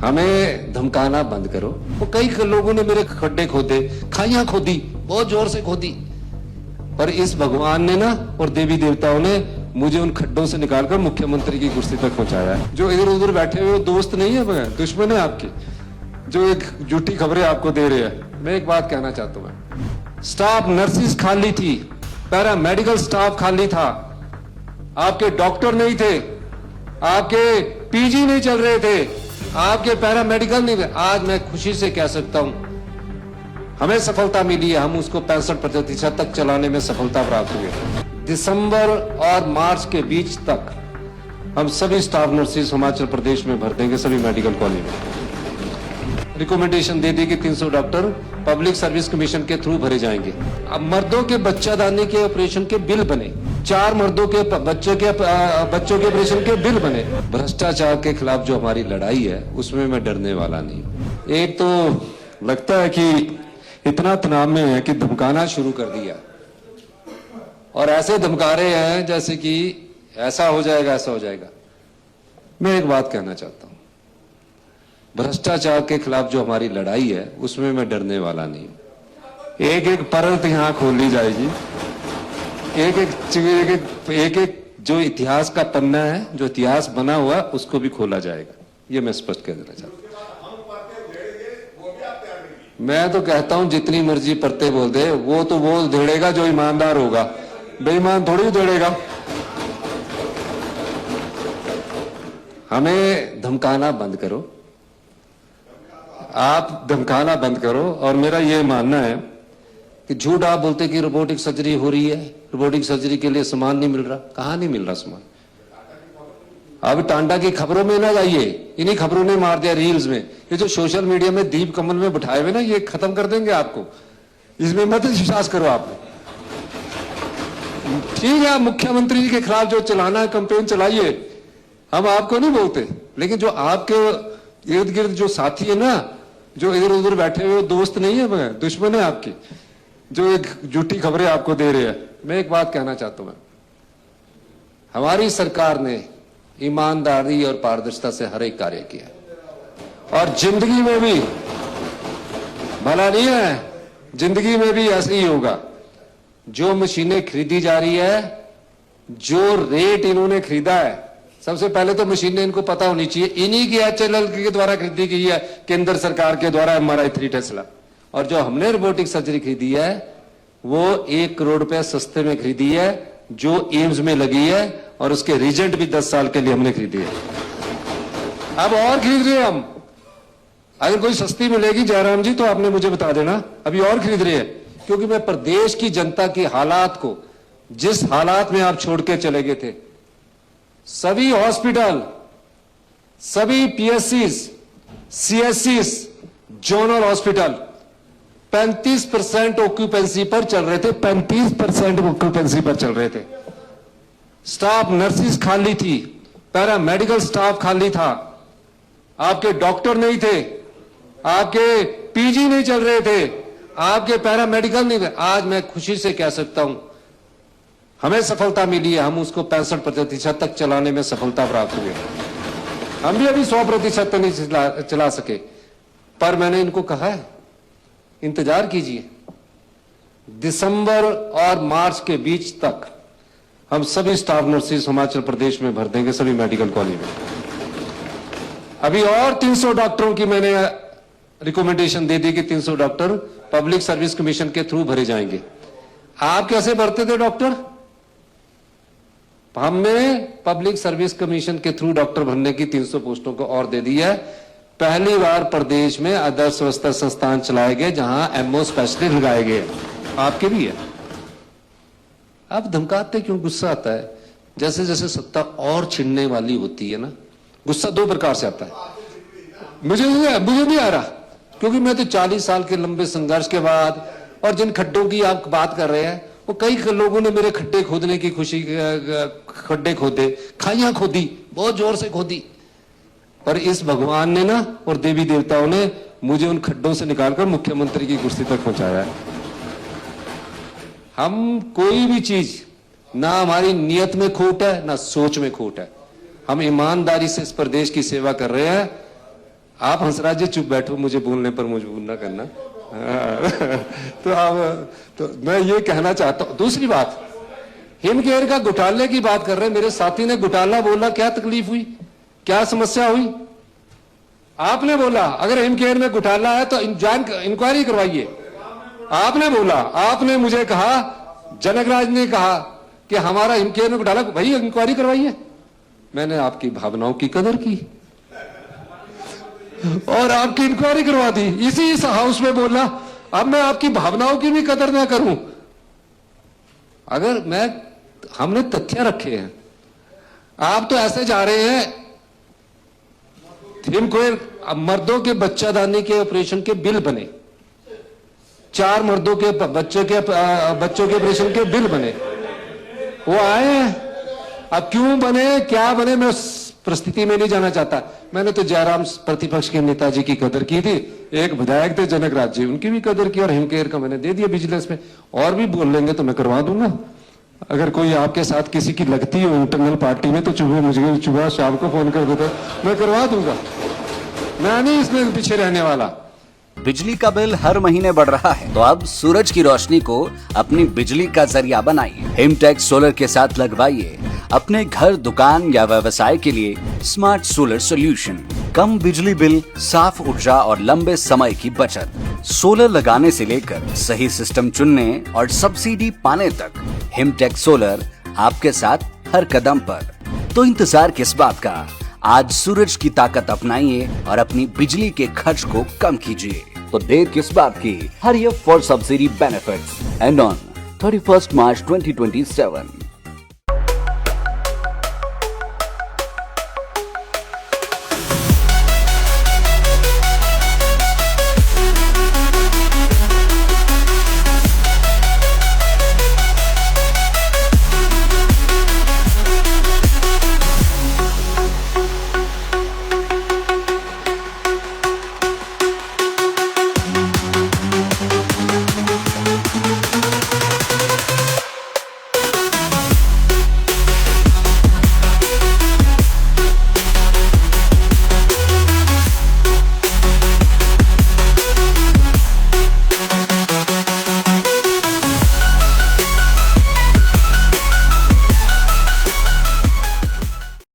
हमें धमकाना बंद करो। वो कई लोगों ने मेरे खड्डे खोदे, खाइयां खोदी, बहुत जोर से खोदी, पर इस भगवान ने ना और देवी देवताओं ने मुझे उन खड्डों से निकालकर मुख्यमंत्री की कुर्सी तक पहुंचाया है। जो इधर उधर बैठे हुए दोस्त नहीं है मगर दुश्मन है आपके, जो एक झूठी खबरें आपको दे रहे हैं। मैं एक बात कहना चाहता हूं, स्टाफ नर्सिस खाली थी, पैरा मेडिकल स्टाफ खाली था, आपके डॉक्टर नहीं थे, आपके पीजी नहीं चल रहे थे, आपके पैरा मेडिकल नहीं थे। आज मैं खुशी से कह सकता हूं हमें सफलता मिली है, हम उसको 65% तक चलाने में सफलता प्राप्त हुई। दिसंबर और मार्च के बीच तक हम सभी स्टाफ नर्सेस हिमाचल प्रदेश में भर देंगे, सभी मेडिकल कॉलेज में। रिकमेंडेशन दे दी कि 300 डॉक्टर पब्लिक सर्विस कमीशन के थ्रू भरे जाएंगे। अब मर्दों के बच्चादानी के ऑपरेशन के बिल बने, 4 मर्दों के बच्चों के ऑपरेशन के बिल बने। भ्रष्टाचार के खिलाफ जो हमारी लड़ाई है उसमें मैं डरने वाला नहीं। एक तो लगता है कि इतना तनाव में है कि धमकाना शुरू कर दिया, और ऐसे धमका रहे हैं जैसे कि ऐसा हो जाएगा ऐसा हो जाएगा। मैं एक बात कहना चाहता हूं, भ्रष्टाचार के खिलाफ जो हमारी लड़ाई है उसमें मैं डरने वाला नहीं। एक एक परत यहां खोली जाएगी, एक एक जो इतिहास का पन्ना है, जो इतिहास बना हुआ उसको भी खोला जाएगा। ये मैं स्पष्ट कह देना चाहता हूं। मैं तो कहता हूं जितनी मर्जी परते बोल दे, वो तो वो धेड़ेगा जो ईमानदार होगा, बेईमान थोड़ी धेड़ेगा। हमें धमकाना बंद करो, आप धमकाना बंद करो। और मेरा ये मानना है कि झूठ आप बोलते कि रोबोटिक सर्जरी हो रही है, रोबोटिक सर्जरी के लिए सामान नहीं मिल रहा। कहां नहीं मिल रहा सामान? अब टांडा की खबरों में ना जाइए, इन्हीं खबरों ने मार दिया रील्स में। ये जो सोशल मीडिया में दीप कमल में बिठाए हुए ना, ये खत्म कर देंगे आपको, इसमें मत विश्वास करो आप। ठीक है, आप मुख्यमंत्री जी के खिलाफ जो चलाना है कैंपेन चलाइए, हम आपको नहीं बोलते, लेकिन जो आपके इर्द गिर्द जो साथी है ना, जो इधर उधर बैठे हुए दोस्त नहीं है मगर दुश्मन है आपके, जो एक झूठी खबरें आपको दे रहे हैं। मैं एक बात कहना चाहता हूं, हमारी सरकार ने ईमानदारी और पारदर्शिता से हर एक कार्य किया, और जिंदगी में भी भला नहीं है, जिंदगी में भी ऐसे ही होगा। जो मशीनें खरीदी जा रही है, जो रेट इन्होंने खरीदा है, सबसे पहले तो मशीनें इनको पता होनी चाहिए, इन्हीं की HLL के द्वारा खरीदी गई है, केंद्र सरकार के द्वारा MRI 3 टेस्ला। और जो हमने रोबोटिक सर्जरी खरीदी है वो 1 करोड़ रुपए सस्ते में खरीदी है, जो एम्स में लगी है, और उसके रिजल्ट भी 10 साल के लिए हमने खरीदी है। अब और खरीद रहे हैं हम, अगर कोई सस्ती मिलेगी जयराम जी तो आपने मुझे बता देना। अभी और खरीद रहे हैं, क्योंकि मैं प्रदेश की जनता की हालात को, जिस हालात में आप छोड़ के चले गए थे, सभी हॉस्पिटल, सभी PSCs, CSCs, zonal hospital 35% occupancy पर चल रहे थे, 35% ऑक्यूपेंसी पर चल रहे थे। स्टाफ नर्सिस खाली थी, पैरा मेडिकल स्टाफ खाली था, आपके डॉक्टर नहीं थे, आपके पीजी नहीं चल रहे थे, आपके पैरा मेडिकल नहीं थे। आज मैं खुशी से कह सकता हूं हमें सफलता मिली है, हम उसको 65% तक चलाने में सफलता प्राप्त हुई। हम भी अभी 100% तो नहीं चला सके, पर मैंने इनको कहा है इंतजार कीजिए, दिसंबर और मार्च के बीच तक हम सभी स्टाफ नर्सेस हिमाचल प्रदेश में भर देंगे, सभी मेडिकल कॉलेज में। अभी और 300 डॉक्टरों की मैंने रिकमेंडेशन दे दी कि 300 डॉक्टर पब्लिक सर्विस कमीशन के थ्रू भरे जाएंगे। आप कैसे भरते थे डॉक्टर? हमने पब्लिक सर्विस कमीशन के थ्रू डॉक्टर भरने की 300 पोस्टों को और दे दी है। पहली बार प्रदेश में आदर्श स्वास्थ्य संस्थान चलाए गए जहां MO स्पेशलिस्ट लगाए गए, आपके भी है। आप धमकाते क्यों? गुस्सा आता है। जैसे जैसे सत्ता और छिनने वाली होती है ना, गुस्सा 2 प्रकार से आता है। मुझे नहीं आ रहा, क्योंकि मैं तो 40 साल के लंबे संघर्ष के बाद, और जिन खड्डों की आप बात कर रहे हैं, वो कई लोगों ने मेरे खड्डे खोदने की खुशी, खड्डे खोदे, खाइयां खोदी, बहुत जोर से खोदी, पर इस भगवान ने ना और देवी देवताओं ने मुझे उन खड्डों से निकालकर मुख्यमंत्री की कुर्सी तक पहुंचाया है। हम कोई भी चीज, ना हमारी नियत में खोट है ना सोच में खोट है, हम ईमानदारी से इस प्रदेश की सेवा कर रहे हैं। आप हंसराज जी चुप बैठो, मुझे बोलने पर मजबूर ना करना। तो आप, तो मैं ये कहना चाहता हूं। दूसरी बात, हिमकेयर का घोटाले की बात कर रहे हैं, मेरे साथी ने घोटाला बोला, क्या तकलीफ हुई, क्या समस्या हुई? आपने बोला अगर हिमकेयर में घोटाला है तो इंक्वायरी करवाइए। आपने बोला, आपने मुझे कहा, जनकराज ने कहा कि हमारा हिमकेयर में घोटाला, भाई इंक्वायरी करवाइए। मैंने आपकी भावनाओं की कदर की और आपकी इंक्वायरी करवा दी, इस हाउस में बोला। अब मैं आपकी भावनाओं की भी कदर ना करूं? अगर हमने तथ्य रखे हैं, आप तो ऐसे जा रहे हैं। हिमकेयर मर्दों के बच्चादानी के ऑपरेशन के बिल बने, 4 मर्दों के बच्चों के ऑपरेशन के बिल बने, वो आए हैं। अब क्यों बने, क्या बने, मैं उस परिस्थिति में नहीं जाना चाहता। मैंने तो जयराम प्रतिपक्ष के नेताजी की कदर की थी, एक विधायक थे जनकराज जी, उनकी भी कदर की, और हिमकेयर का मैंने दे दिया विजिलेंस में। और भी बोल लेंगे तो मैं करवा दूंगा। अगर कोई आपके साथ किसी की लगती हो इंटरनल पार्टी में तो सुबह शाम को फोन कर देता, मैं करवा दूंगा। मैं नहीं इसमें पीछे रहने वाला। बिजली का बिल हर महीने बढ़ रहा है, तो अब सूरज की रोशनी को अपनी बिजली का जरिया बनाइए। हिमटेक्स सोलर के साथ लगवाइए अपने घर, दुकान या व्यवसाय के लिए स्मार्ट सोलर सॉल्यूशन। कम बिजली बिल, साफ ऊर्जा और लंबे समय की बचत। सोलर लगाने से लेकर सही सिस्टम चुनने और सब्सिडी पाने तक, हिमटेक्स सोलर आपके साथ हर कदम पर। तो इंतजार किस बात का? आज सूरज की ताकत अपनाइए और अपनी बिजली के खर्च को कम कीजिए। तो देर किस बात की? Hurry up for subsidy benefits and on 31 March 2027।